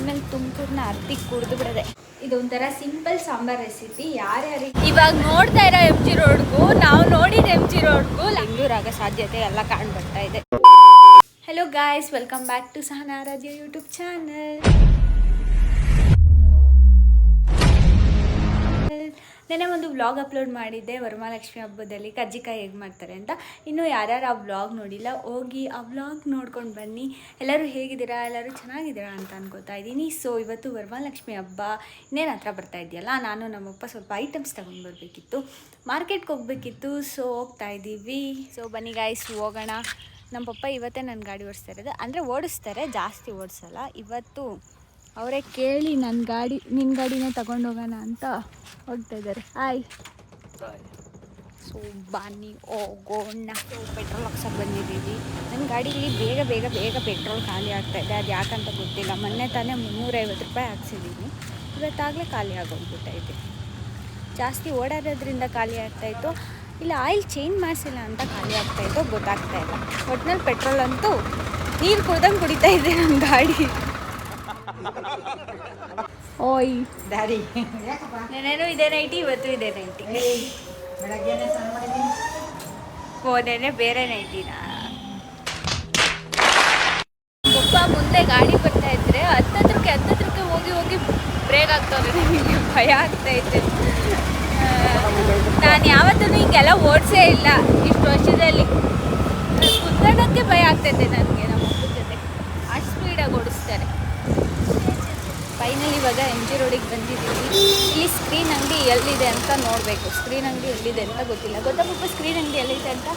ಇನ್ಮೇಲೆ ತುಮಕೂರನ್ನ ಅರ್ಧಿಗೆ ಕುಡಿದು ಬಿಡದೆ. ಇದೊಂಥರ ಸಿಂಪಲ್ ಸಾಂಬಾರ್ ರೆಸಿಪಿ. ಯಾರ್ಯಾರಿಗೆ ಇವಾಗ ನೋಡ್ತಾ ಇರೋ MG ರೋಡ್ಗೂ ನಾವು ನೋಡಿದ MG ರೋಡ್ಗೂ ಬೆಂಗಳೂರಾಗ ಸಾಧ್ಯತೆ ಎಲ್ಲ ಕಾಣ್ ಬರ್ತಾ ಇದೆ. Hello guys, welcome back to Sahana Rajya YouTube channel. ನೆನ್ನೆ ಒಂದು ವ್ಲಾಗ್ ಅಪ್ಲೋಡ್ ಮಾಡಿದ್ದೆ ವರಮಹಾಲಕ್ಷ್ಮಿ ಹಬ್ಬದಲ್ಲಿ ಕಜ್ಜಿಕಾಯಿ ಹೇಗೆ ಮಾಡ್ತಾರೆ ಅಂತ. ಇನ್ನೂ ಯಾರ್ಯಾರು ಆ ವ್ಲಾಗ್ ನೋಡಿಲ್ಲ, ಹೋಗಿ ಆ ವ್ಲಾಗ್ ನೋಡ್ಕೊಂಡು ಬನ್ನಿ. ಎಲ್ಲರೂ ಹೇಗಿದ್ದೀರಾ, ಎಲ್ಲರೂ ಚೆನ್ನಾಗಿದ್ದೀರಾ ಅಂತ ಅನ್ಕೋತಾ ಇದ್ದೀನಿ. ಸೊ ಇವತ್ತು ವರಮಹಾಲಕ್ಷ್ಮಿ ಹಬ್ಬ ಇನ್ನೇನು ಹತ್ರ ಬರ್ತಾ ಇದೆಯಲ್ಲ, ನಾನು ನಮ್ಮಪ್ಪ ಸ್ವಲ್ಪ ಐಟಮ್ಸ್ ತೊಗೊಂಡು ಬರಬೇಕಿತ್ತು, ಮಾರ್ಕೆಟ್ಗೆ ಹೋಗಬೇಕಿತ್ತು. ಸೊ ಹೋಗ್ತಾ ಇದ್ದೀವಿ. ಸೊ ಬನ್ನಿ ಗಾಯ್ಸ್ ಹೋಗೋಣ. ನಮ್ಮ ಪಪ್ಪ ಇವತ್ತೇ ನನ್ನ ಗಾಡಿ ಓಡಿಸ್ತಾ ಇರೋದು, ಅಂದರೆ ಓಡಿಸ್ತಾರೆ, ಜಾಸ್ತಿ ಓಡಿಸಲ್ಲ. ಇವತ್ತು ಅವರೇ ಕೇಳಿ ನಿನ್ನ ಗಾಡಿನೇ ತಗೊಂಡು ಹೋಗೋಣ ಅಂತ ಹೋಗ್ತಾ ಇದ್ದಾರೆ. ಹಾಯ್. ಸೊ ಬನ್ನಿ ಹೋಗೋಣ. ಸೊ ಪೆಟ್ರೋಲ್ ಹಾಕ್ಸೋಕೆ ಬಂದಿದ್ದೀವಿ. ನನ್ನ ಗಾಡೀಲಿ ಬೇಗ ಪೆಟ್ರೋಲ್ ಖಾಲಿ ಆಗ್ತಾಯಿದೆ. ಅದು ಯಾಕಂತ ಗೊತ್ತಿಲ್ಲ. ಮೊನ್ನೆ ತಾನೇ 350 ರೂಪಾಯಿ ಹಾಕ್ಸಿದ್ದೀನಿ, ಇವತ್ತಾಗಲೇ ಖಾಲಿ ಆಗೋಗ್ಬಿಟ್ಟೈತೆ. ಜಾಸ್ತಿ ಓಡಾಡೋದ್ರಿಂದ ಖಾಲಿ ಆಗ್ತಾಯಿತ್ತು, ಇಲ್ಲ ಆಯಿಲ್ ಚೇಂಜ್ ಮಾಡಿಸಿಲ್ಲ ಅಂತ ಖಾಲಿ ಆಗ್ತಾಯಿತ್ತು, ಗೊತ್ತಾಗ್ತಾ ಇಲ್ಲ. ಒಟ್ಟಿನಲ್ಲಿ ಪೆಟ್ರೋಲ್ ಅಂತೂ ನೀರು ಕುಡ್ದಂಗೆ ಕುಡಿತಾ ಇದೆ ನನ್ನ ಗಾಡಿ. ಓಯ್ ಡ್ಯಾಡಿ, ನೆನೇನು ಇದೇ ನೈಟಿ, ಇವತ್ತು ಇದೇ ನೈಟಿ. ಓ ನೆನೆ ಬೇರೆ ನೈಟಿನ. ಒಬ್ಬ ಮುಂದೆ ಗಾಡಿ ಬರ್ತಾ ಇದ್ರೆ ಹತ್ತತ್ರಕ್ಕೆ ಹೋಗಿ ಬ್ರೇಕ್ ಆಗ್ತವ್ರೆ. ನನಗೆ ಭಯ ಆಗ್ತೈತೆ. ನಾನು ಯಾವತ್ತೂ ಹಿಂಗೆಲ್ಲ ಓಡಿಸೇ ಇಲ್ಲ ಇಷ್ಟು ವರ್ಷದಲ್ಲಿ. ಕುತ್ಕೊಳ್ಳೋಕ್ಕೆ ಭಯ ಆಗ್ತೈತೆ ನನಗೆ. ನಮ್ಮ ಅಪ್ಪನ ಜೊತೆ ಅಷ್ಟು ಸ್ಪೀಡಾಗಿ ಓಡಿಸ್ತಾರೆ. ಫೈನಲಿ ಇವಾಗ MG ರೋಡಿಗೆ ಬಂದಿದ್ದೀವಿ. ಇಲ್ಲಿ ಸ್ಕ್ರೀನ್ ಅಂಗಡಿ ಎಲ್ಲಿದೆ ಅಂತ ನೋಡಬೇಕು. ಸ್ಕ್ರೀನ್ ಅಂಗಡಿ ಎಲ್ಲಿದೆ ಅಂತ ಗೊತ್ತಿಲ್ಲ. ಗೊತ್ತಪ್ಪ ಸ್ಕ್ರೀನ್ ಅಂಗಡಿ ಎಲ್ಲಿದೆ ಅಂತ?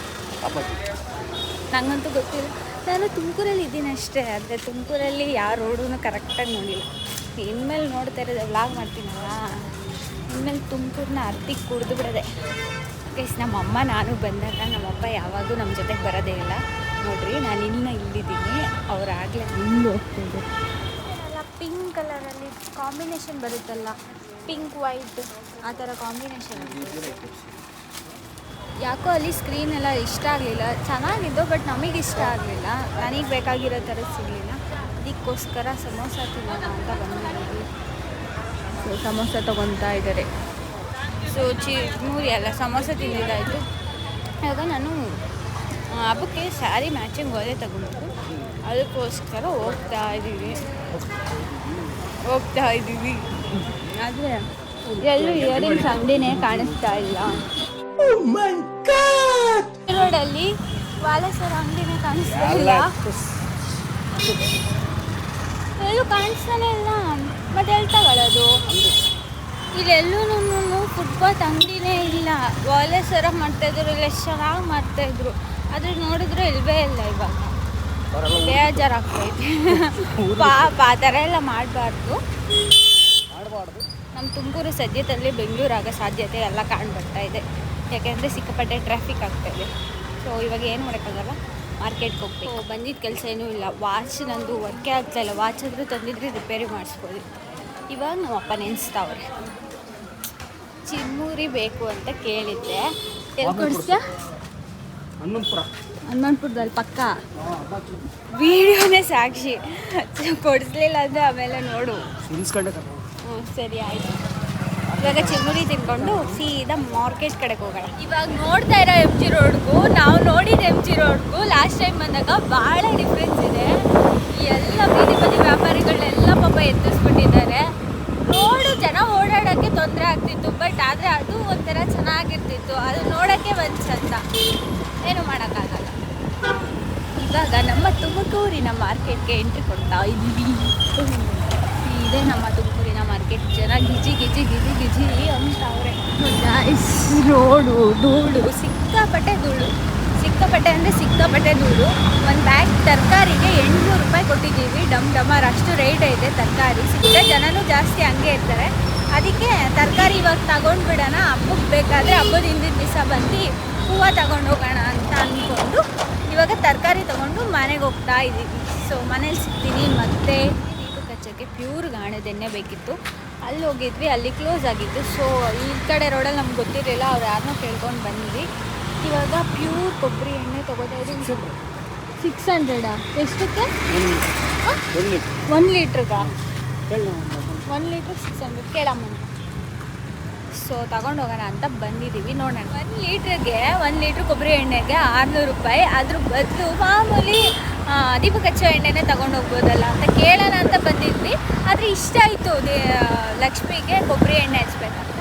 ನನಗಂತೂ ಗೊತ್ತಿಲ್ಲ. ನಾನು ತುಮಕೂರಲ್ಲಿ ಇದ್ದೀನಿ ಅಷ್ಟೇ, ಆದರೆ ತುಮಕೂರಲ್ಲಿ ಯಾವ ರೋಡೂ ಕರೆಕ್ಟಾಗಿ ನೋಡಿಲ್ಲ. ಇನ್ಮೇಲೆ ನೋಡ್ತಾ ಇರೋದು ವ್ಲಾಗ್ ಮಾಡ್ತೀನಲ್ಲ, ಇನ್ಮೇಲೆ ತುಮಕೂರನ್ನ ಅರ್ಧಿಗೆ ಕುಡಿದು ಬಿಡದೆ. ಗೈಸ್, ನಮ್ಮಮ್ಮ ನಾನು ಬಂದಾಗ ನಮ್ಮಪ್ಪ ಯಾವಾಗೂ ನಮ್ಮ ಜೊತೆಗೆ ಬರೋದೇ ಇಲ್ಲ. ನೋಡಿರಿ, ನಾನು ಇಲ್ಲಿದ್ದೀನಿ, ಅವರಾಗಲೇ ಮುಂದೆ ಹೋಗ್ತಿದ್ದೆ. ಪಿಂಕ್ ಕಲರಲ್ಲಿ ಕಾಂಬಿನೇಷನ್ ಬರುತ್ತಲ್ಲ, ಪಿಂಕ್ ವೈಟ್, ಆ ಥರ ಕಾಂಬಿನೇಷನ್. ಯಾಕೋ ಅಲ್ಲಿ ಸ್ಕ್ರೀನ್ ಎಲ್ಲ ಇಷ್ಟ ಆಗಲಿಲ್ಲ. ಚೆನ್ನಾಗಿದ್ದು, ಬಟ್ ನಮಗೆ ಇಷ್ಟ ಆಗಲಿಲ್ಲ. ನನಗೆ ಬೇಕಾಗಿರೋ ಥರ ಸಿಗಲಿಲ್ಲ. ಅದಕ್ಕೋಸ್ಕರ ಸಮೋಸ ತಿನ್ನೋಣ ಅಂತ ಬಂದಿದ್ದೀವಿ. ಸೊ ಸಮೋಸ ತೊಗೊತಾ ಇದ್ದಾರೆ. ಸೊ ಚಿರ್ಮುರಿ ಅಲ್ಲ, ಸಮೋಸ ತಿಂದಿದ್ದಾಯಿತು. ಇವಾಗ ನಾನು ಹಬ್ಬಕ್ಕೆ ಸ್ಯಾರಿ ಮ್ಯಾಚಿಂಗ್ ಒಲೆ ತಗೊಂಡು ಅದಕ್ಕೋಸ್ಕರ ಹೋಗ್ತಾ ಇದ್ದೀವಿ. ಆದರೆ ಎಲ್ಲೂ ಇಯರಿಂಗ್ಸ್ ಅಂಗಡಿನೇ ಕಾಣಿಸ್ತಾ ಇಲ್ಲ. ರೋಡಲ್ಲಿ ವಾಲೇಶ್ವರ ಅಂಗಡಿನೇ ಕಾಣಿಸ್ತಾ ಇಲ್ಲ, ಎಲ್ಲೂ ಕಾಣಿಸ್ತಾನೆ ಇಲ್ಲ. ಮತ್ತೆ ಎಲ್ಲಿ ತಗೊಳ್ಳೋದು? ಇಲ್ಲೆಲ್ಲೂ ಫುಟ್ಪಾತ್ ಅಂಗಡಿನೇ ಇಲ್ಲ. ವಾಲೇಶ್ವರ ಮಾಡ್ತಾಯಿದ್ರು, ಇಲ್ಲ ಚೆನ್ನಾಗಿ ಮಾಡ್ತಾಯಿದ್ರು, ಆದರೆ ನೋಡಿದ್ರೆ ಇಲ್ವೇ ಇಲ್ಲ. ಇವಾಗ ಬೇಜಾರಾಗ್ತೈತೆ. ಪಾಪ ಆ ಥರ ಎಲ್ಲ ಮಾಡಬಾರ್ದು. ನಮ್ಮ ತುಮಕೂರು ಸದ್ಯದಲ್ಲಿ ಬೆಂಗಳೂರಾಗ ಸಾಧ್ಯತೆ ಎಲ್ಲ ಕಾಣ್ ಬರ್ತಾ ಇದೆ. ಯಾಕೆಂದರೆ ಸಿಕ್ಕಾಪಟ್ಟೆ ಟ್ರಾಫಿಕ್ ಆಗ್ತಾಯಿದೆ. ಸೊ ಇವಾಗ ಏನು ಮಾಡೋಕ್ಕಾಗಲ್ಲ, ಮಾರ್ಕೆಟ್ಗೆ ಹೋಗ್ಬೇಕು. ಬಂದಿದ್ದ ಕೆಲಸ ಏನೂ ಇಲ್ಲ. ವಾಚ್ ನಂದು ವರ್ಕೇ ಆಗ್ತಾಯಿಲ್ಲ. ವಾಚ್ ಆದರೂ ತಂದಿದ್ರೆ ರಿಪೇರಿ ಮಾಡಿಸ್ಬೋದು. ಇವಾಗ ನಮ್ಮಪ್ಪ ನೆನೆಸ್ತಾವ್ರೆ. ಚಿರ್ಮುರಿ ಬೇಕು ಅಂತ ಕೇಳಿದ್ದೆ. ಎಲ್ಲಿ ಕೊಡಿಸ್ತೀಯಾ? ಹನುಮಂತಪುರದಲ್ಲಿ ಪಕ್ಕ. ವಿಡಿಯೋನೇ ಸಾಕ್ಷಿ. ಕೊಡಿಸ್ಲಿಲ್ಲ ಅಂದರೆ ಆಮೇಲೆ ನೋಡು. ಸರಿ ಆಯಿತು. ಇವಾಗ ಚಿರ್ಮುರಿ ತಿನ್ಕೊಂಡು ಸೀದಾ ಮಾರ್ಕೆಟ್ ಕಡೆಗೆ ಹೋಗೋಣ. ಇವಾಗ ನೋಡ್ತಾ ಇರೋ MG ರೋಡ್ಗೂ ನಾವು ನೋಡಿದ MG ರೋಡ್ಗೂ ಲಾಸ್ಟ್ ಟೈಮ್ ಬಂದಾಗ ಭಾಳ ಡಿಫ್ರೆನ್ಸ್ ಇದೆ. ಎಲ್ಲ ಬೀದಿ ಬದಿ ವ್ಯಾಪಾರಿಗಳನ್ನೆಲ್ಲ ಪಾಪ ಎತ್ತಿಸ್ಬಿಟ್ಟಿದ್ದಾರೆ. ರೋಡು ಜನ ಓಡಾಡೋಕ್ಕೆ ತೊಂದರೆ ಆಗ್ತಿತ್ತು, ಬಟ್ ಆದರೆ ಅದು ಒಂಥರ ಚೆನ್ನಾಗಿರ್ತಿತ್ತು. ಅದು ನೋಡೋಕ್ಕೆ ಒಂದು ಚಂದ, ಏನು ಮಾಡೋಕ್ಕಾಗಲ್ಲ. ಇವಾಗ ನಮ್ಮ ತುಮಕೂರಿನ ಮಾರ್ಕೆಟ್ಗೆ ಎಂಟ್ರಿ ಕೊಡ್ತಾ ಇದ್ದೀವಿ. ಇದೇ ನಮ್ಮ ತುಮಕೂರಿನ ಮಾರ್ಕೆಟ್. ಜನ ಗಿಜಿ ಅಂತವ್ರೆ. ರೋಡು ಧೂಳು, ಸಿಕ್ಕಾಪಟ್ಟೆ ಧೂಳು. ಒಂದು ಬ್ಯಾಗ್ ತರಕಾರಿಗೆ 800 ರೂಪಾಯಿ ಕೊಟ್ಟಿದ್ದೀವಿ. ಡಮರ್ ಅಷ್ಟು ರೇಟ್ ಇದೆ ತರಕಾರಿ. ಸಿಕ್ಕರೆ ಜನನೂ ಜಾಸ್ತಿ ಹಂಗೆ ಇರ್ತಾರೆ. ಅದಕ್ಕೆ ತರಕಾರಿ ಇವಾಗ ತಗೊಂಡು ಬಿಡೋಣ, ಹಬ್ಬಕ್ಕೆ ಬೇಕಾದರೆ ಹಬ್ಬದ ಹಿಂದಿನ ದಿವಸ ಬಂದು ಹೂವು ತಗೊಂಡು ಹೋಗೋಣ ಅಂತ ಅಂದ್ಕೊಂಡು ಇವಾಗ ತರಕಾರಿ ತೊಗೊಂಡು ಮನೆಗೆ ಹೋಗ್ತಾ ಇದ್ದೀವಿ. ಸೊ ಮನೇಲಿ ಸಿಗ್ತೀನಿ. ಮತ್ತೆ ದೀಪಕ್ಕೆ ಹಚ್ಚೋಕ್ಕೆ ಪ್ಯೂರ್ ಗಾಣದೆಣ್ಣೆ ಬೇಕಿತ್ತು. ಅಲ್ಲಿ ಹೋಗಿದ್ವಿ, ಅಲ್ಲಿ ಕ್ಲೋಸ್ ಆಗಿತ್ತು. ಸೊ ಈ ಕಡೆ ರೋಡಲ್ಲಿ ನಮ್ಗೆ ಗೊತ್ತಿರಲಿಲ್ಲ, ಅವ್ರು ಯಾರನ್ನೋ ಕೇಳ್ಕೊಂಡು ಬಂದ್ವಿ. ಇವಾಗ ಪ್ಯೂರ್ ಕೊಬ್ಬರಿ ಎಣ್ಣೆ ತೊಗೋತಾ ಇದ್ದೀವಿ. 600 ಎಷ್ಟಕ್ಕೆ? 1 ಲೀಟ್ರಿಗೆ 1 ಲೀಟ್ರ್ 600 ಕೇಳಮ್ಮ. ಸೊ ತಗೊಂಡು ಹೋಗೋಣ ಅಂತ ಬಂದಿದ್ದೀವಿ. ನೋಡೋಣ 1 ಲೀಟ್ರ್ ಕೊಬ್ಬರಿ ಎಣ್ಣೆಗೆ 600 ರೂಪಾಯಿ. ಅದ್ರ ಬದಲು ಮಾಮೂಲಿ ದೀಪಕ್ಕೆ ಹಚ್ಚೋ ಎಣ್ಣೆನೇ ತಗೊಂಡು ಹೋಗ್ಬೋದಲ್ಲ ಅಂತ ಕೇಳೋಣ ಅಂತ ಬಂದಿದ್ವಿ. ಆದರೆ ಇಷ್ಟ ಆಯಿತು ಲಕ್ಷ್ಮಿಗೆ ಕೊಬ್ಬರಿ ಎಣ್ಣೆ ಹಚ್ಬೇಕಂತ.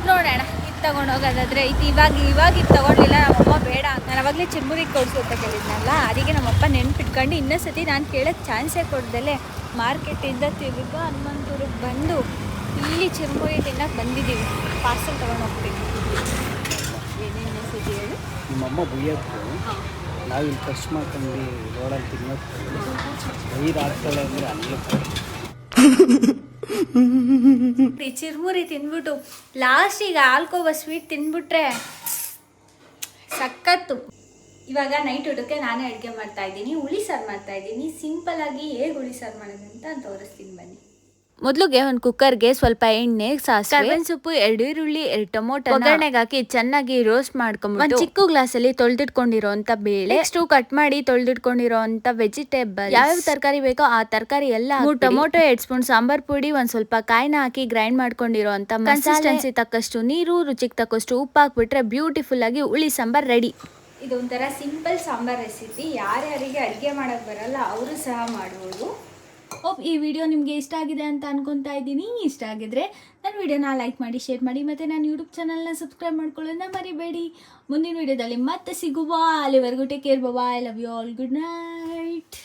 ನೋಡೋಣ ಇದು ತಗೊಂಡು ಹೋಗೋದಾದರೆ ಇವಾಗ ಇದು ತೊಗೊಂಡಿಲ್ಲ. ನಮ್ಮಮ್ಮ ಬೇಡ ಅಂತ ನಾನು ಅವಾಗಲೇ ಚಿರ್ಮುರಿಗೆ ಕೊಡಿಸು ಅಂತ ಕೇಳಿದ್ನಲ್ಲ, ಅದಕ್ಕೆ ನಮ್ಮಪ್ಪ ನೆನ್ಪಿಟ್ಕೊಂಡು ಇನ್ನೊಂದು ಸತಿ ನಾನು ಕೇಳೋಕ್ಕೆ ಚಾನ್ಸೇ ಕೊಡ್ದಲೆ ಮಾರ್ಕೆಟಿಂದ ತಿರುಗಾ ಹನುಮಂತೂರಿಗೆ ಬಂದು ಇಲ್ಲಿ ಚಿರ್ಮುರಿ ತಿನ್ನಕ್ಕೆ ಬಂದಿದ್ದೀವಿ. ಪಾರ್ಸೆಲ್ ತೊಗೊಂಡು ಹೋಗ್ತೀವಿ. ಏನೇನು ಸತಿ ಹೇಳಿ ನಿಮ್ಮಮ್ಮ ಬುಯ್ಯಕ್ಕೆ ನಾವು ಇಲ್ಲಿ ಖರ್ಚು ಮಾಡ್ಕೊಂಡು ರೋಡಲ್ಲಿ ತಿನ್ನೋಕ್ಕೆ ಐದು ಆಗ್ತಾಳೆ ಅಂದರೆ ಅಲ್ಲಿ ಚಿರ್ಮುರಿ ತಿಂದ್ಬಿಟ್ಟು ಲಾಸ್ಟಿಗೆ ಆಲ್ಕೋವ ಸ್ವೀಟ್ ತಿಂದ್ಬಿಟ್ರೆ ಸಖತ್ತು. ಇವಾಗ ನೈಟ್ ಊಟಕ್ಕೆ ನಾನೇ ಅಡುಗೆ ಮಾಡ್ತಾ ಇದ್ದೀನಿ. ಹುಳಿ ಸಾರು ಮಾಡ್ತಾ ಇದ್ದೀನಿ. ಸಿಂಪಲ್ಲಾಗಿ ಹೇಗೆ ಹುಳಿ ಸಾರು ಮಾಡೋದಂತ ತೋರಿಸ್ತೀನಿ ಬನ್ನಿ. ಮೊದಲಿಗೆ ಒಂದು ಕುಕ್ಕರ್ಗೆ ಸ್ವಲ್ಪ ಎಣ್ಣೆ, ಸಾಸಿವೆ, ಸೊಪ್ಪು, 2 ಈರುಳ್ಳಿ, 2 ಟೊಮೊಟೊ ಒಗ್ಗರಣೆಗೆ ಹಾಕಿ ಚೆನ್ನಾಗಿ ರೋಸ್ಟ್ ಮಾಡ್ಕೊಂಡ್ಬಿಟ್ಟು ಒಂದು ಚಿಕ್ಕ ಗ್ಲಾಸಲ್ಲಿ ತೊಳೆದಿಟ್ಕೊಂಡಿರೋಂಥ ಬೇಳೆ, ನೆಕ್ಸ್ಟ್ ಕಟ್ ಮಾಡಿ ತೊಳೆದಿಟ್ಕೊಂಡಿರೋಂಥ ವೆಜಿಟೇಬಲ್, ಯಾವ್ಯಾವ ತರಕಾರಿ ಬೇಕೋ ಆ ತರಕಾರಿ ಎಲ್ಲ, 3 ಟೊಮೊಟೊ, 2 ಸ್ಪೂನ್ ಸಾಂಬಾರ್ ಪುಡಿ, ಒಂದು ಸ್ವಲ್ಪ ಕಾಯಿನ ಹಾಕಿ ಗ್ರೈಂಡ್ ಮಾಡ್ಕೊಂಡಿರೋಂಥ ಕನ್ಸಿಸ್ಟೆನ್ಸಿ ತಕ್ಕಷ್ಟು ನೀರು, ರುಚಿಗೆ ತಕ್ಕಷ್ಟು ಉಪ್ಪು ಹಾಕ್ಬಿಟ್ರೆ ಬ್ಯೂಟಿಫುಲ್ ಆಗಿ ಹುಳಿ ಸಾಂಬಾರ್ ರೆಡಿ. ಇದೊಂಥರ ಸಿಂಪಲ್ ಸಾಂಬಾರ್ ರೆಸಿಪಿ. ಯಾರ್ಯಾರಿಗೆ ಅಡುಗೆ ಮಾಡೋಕ್ಕೆ ಬರಲ್ಲ ಅವರು ಸಹ ಮಾಡ್ಬೋದು. ಹೋಪ್ ಈ ವಿಡಿಯೋ ನಿಮಗೆ ಇಷ್ಟ ಆಗಿದೆ ಅಂತ ಅನ್ಕೊತಾ ಇದ್ದೀನಿ. ಇಷ್ಟ ಆಗಿದ್ರೆ ನನ್ನ ವಿಡಿಯೋನ ಲೈಕ್ ಮಾಡಿ, ಶೇರ್ ಮಾಡಿ, ಮತ್ತು ನನ್ನ ಯೂಟ್ಯೂಬ್ ಚಾನಲ್ನ ಸಬ್ಸ್ಕ್ರೈಬ್ ಮಾಡ್ಕೊಳ್ಳೋದನ್ನ ಮರಿಬೇಡಿ. ಮುಂದಿನ ವಿಡಿಯೋದಲ್ಲಿ ಮತ್ತೆ ಸಿಗುವ. ಅಲ್ಲಿವರೆಗೂ take care. Bye. I love you all. Good night.